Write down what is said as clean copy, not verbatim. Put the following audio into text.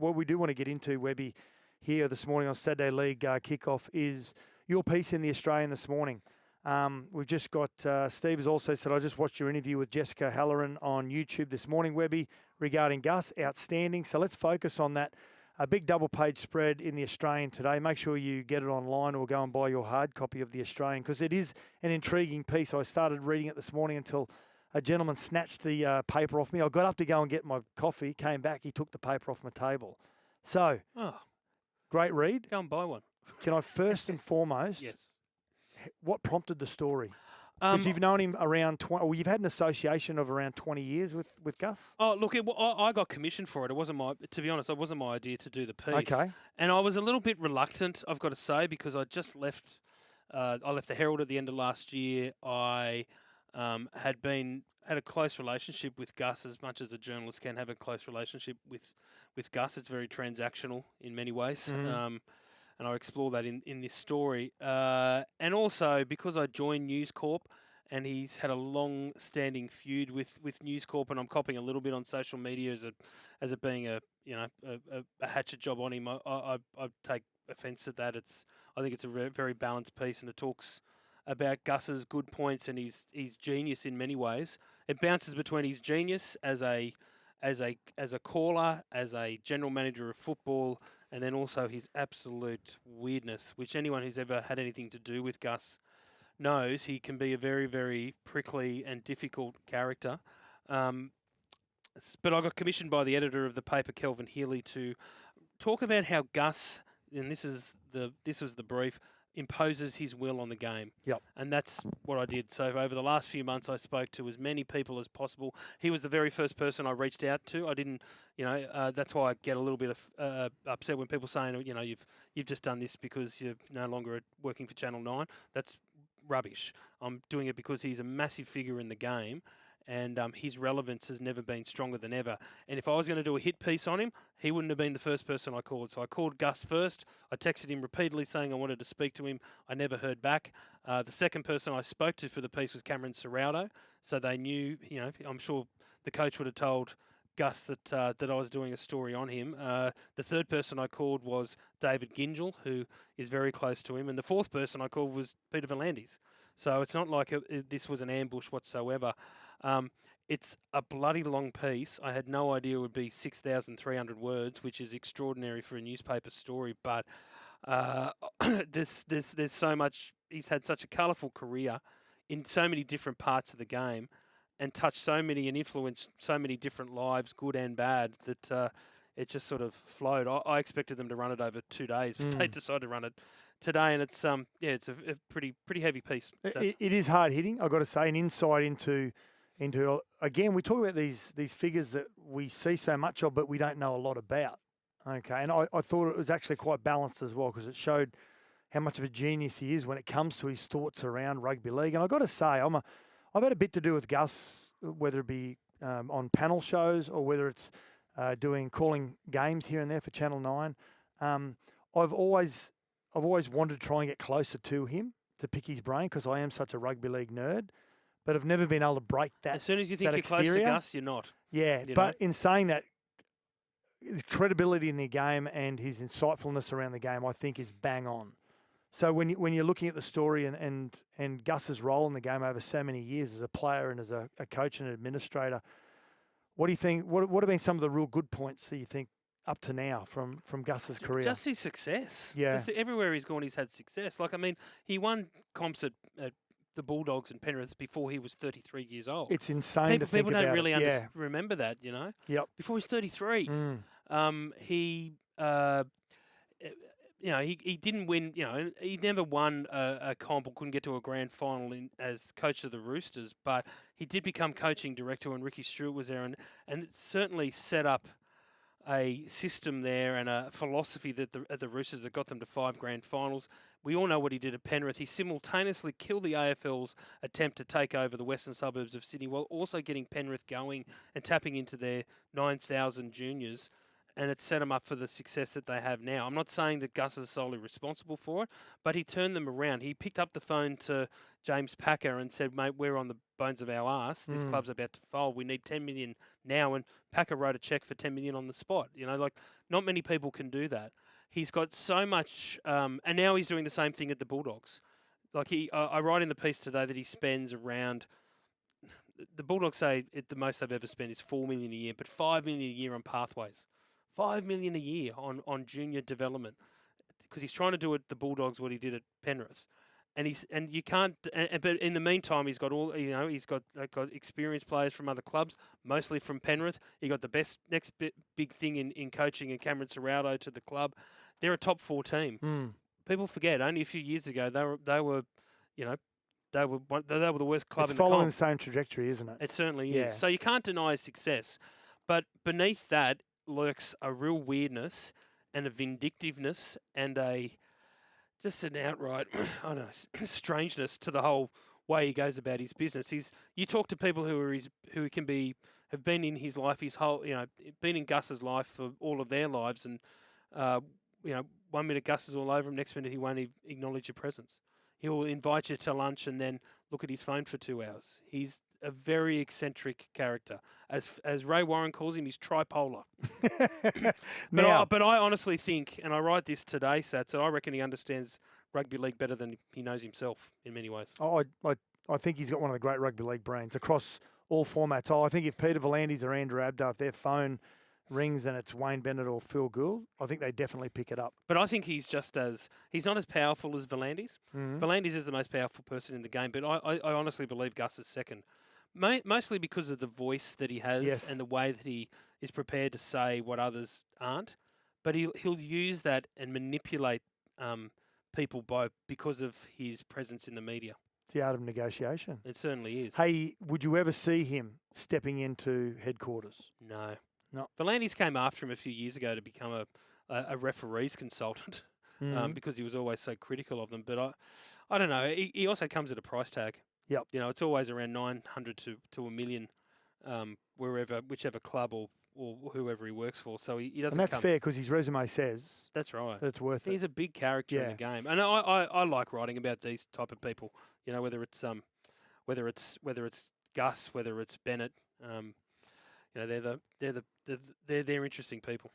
what we do want to get into, Webby, here this morning on Saturday League kickoff is your piece in The Australian this morning. We've just got, Steve has also said, I just watched your interview with Jessica Halloran on YouTube this morning, Webby, regarding Gus. Outstanding. So let's focus on that. A big double-page spread in The Australian today. Make sure you get it online or go and buy your hard copy of The Australian because it is an intriguing piece. I started reading it this morning until a gentleman snatched the paper off me. I got up to go and get my coffee, came back, he took the paper off my table. So, great read. Go and buy one. Can I first and foremost, Yes. What prompted the story? Because you've known him around 20, or you've had an association of around 20 years with Gus? Oh, look, I got commissioned for it. It wasn't to be honest, it wasn't my idea to do the piece. Okay. And I was a little bit reluctant, I've got to say, because I just left, I left the Herald at the end of last year. I had a close relationship with Gus, as much as a journalist can have a close relationship with Gus. It's very transactional in many ways. And I explore that in this story. And also, because I joined News Corp, and he's had a long-standing feud with News Corp, and I'm copying a little bit on social media as it being a hatchet job on him. I take offence at that. I think it's a very balanced piece, and it talks about Gus's good points and his genius in many ways. It bounces between his genius as a caller, as a general manager of football, and then also his absolute weirdness, which anyone who's ever had anything to do with Gus knows he can be a very, very prickly and difficult character. But I got commissioned by the editor of the paper, Kelvin Healy, to talk about how Gus, and this was the brief, imposes his will on the game. Yep. And that's what I did. So over the last few months, I spoke to as many people as possible. He was the very first person I reached out to. I didn't, that's why I get a little bit of upset when people saying, you've just done this because you're no longer working for Channel 9. That's rubbish. I'm doing it because he's a massive figure in the game. And his relevance has never been stronger than ever. And if I was going to do a hit piece on him, he wouldn't have been the first person I called. So I called Gus first. I texted him repeatedly saying I wanted to speak to him. I never heard back. The second person I spoke to for the piece was Cameron Serrauto. So they knew, I'm sure the coach would have told Gus that I was doing a story on him. The third person I called was David Gingell, who is very close to him. And the fourth person I called was Peter V'landys. So it's not like this was an ambush whatsoever. It's a bloody long piece. I had no idea it would be 6,300 words, which is extraordinary for a newspaper story. But there's so much. He's had such a colourful career in so many different parts of the game, and touched so many and influenced so many different lives, good and bad, that it just sort of flowed. I expected them to run it over 2 days, but they decided to run it today, and it's it's a pretty heavy piece. It is hard hitting, I've got to say, an insight into again, we talk about these figures that we see so much of, but we don't know a lot about. Okay, and I thought it was actually quite balanced as well, because it showed how much of a genius he is when it comes to his thoughts around rugby league. And I've got to say, I've had a bit to do with Gus, whether it be on panel shows or whether it's calling games here and there for Channel 9. I've always wanted to try and get closer to him, to pick his brain, because I am such a rugby league nerd, but I've never been able to break that. As soon as you think you're exterior. close to Gus, you're not. Yeah, but in saying that, his credibility in the game and his insightfulness around the game, I think, is bang on. So when you're looking at the story and Gus's role in the game over so many years as a player and as a coach and an administrator, what do you think? What have been some of the real good points that you think up to now from Gus's career? Just his success. Yeah. Just everywhere he's gone, he's had success. Like, I mean, he won comps at the Bulldogs and Penrith before he was 33 years old. It's insane to think about. People don't really it. remember that, Yep. Before he's 33. He didn't win, he never won a comp or couldn't get to a grand final as coach of the Roosters, but he did become coaching director when Ricky Stewart was there, and it certainly set up a system there and a philosophy that the Roosters that got them to 5 grand finals. We all know what he did at Penrith. He simultaneously killed the AFL's attempt to take over the western suburbs of Sydney while also getting Penrith going and tapping into their 9,000 juniors. and it set them up for the success that they have now. I'm not saying that Gus is solely responsible for it, but he turned them around. He picked up the phone to James Packer and said, mate, we're on the bones of our arse. This club's about to fold. We need 10 million now. And Packer wrote a cheque for 10 million on the spot. You know, like, not many people can do that. He's got so much, and now he's doing the same thing at the Bulldogs. Like, I write in the piece today that he spends around, the Bulldogs say the most they've ever spent is $4 million a year, but $5 million a year on pathways. $5 million a year on junior development, because he's trying to do at the Bulldogs what he did at Penrith, but in the meantime he's got got experienced players from other clubs, mostly from Penrith. He got the next big thing in coaching, and Cameron Serrato to the club. They're a top 4 team. People forget only a few years ago they were the worst club. It's following the same trajectory, isn't it? It certainly is. Yeah. So you can't deny success, but beneath that lurks a real weirdness and a vindictiveness and just an outright, I don't know, strangeness to the whole way he goes about his business. You talk to people who have been in his life, been in Gus's life for all of their lives, and 1 minute Gus is all over him, next minute he won't acknowledge your presence. He'll invite you to lunch and then look at his phone for 2 hours. He's a very eccentric character. As Ray Warren calls him, he's tripolar. But I honestly think, and I write this today, Sats, that I reckon he understands rugby league better than he knows himself in many ways. I think he's got one of the great rugby league brains across all formats. I think if Peter V'landys or Andrew Abdo, if their phone rings and it's Wayne Bennett or Phil Gould, I think they definitely pick it up. But I think he's not as powerful as V'landys. V'landys is the most powerful person in the game, but I honestly believe Gus is second. Mostly because of the voice that he has and the way that he is prepared to say what others aren't. But he'll use that and manipulate people because of his presence in the media. It's the art of negotiation. It certainly is. Hey, would you ever see him stepping into headquarters? No. No. V'landys came after him a few years ago to become a referee's consultant because he was always so critical of them. But I don't know. He also comes at a price tag. Yep. It's always around 900 to $1 million, whichever club or whoever he works for. So he doesn't. And that's fair because his resume says that's right. That's worth it. He's a big character in the game, and I like writing about these type of people. Whether it's Gus, whether it's Bennett. They're interesting people.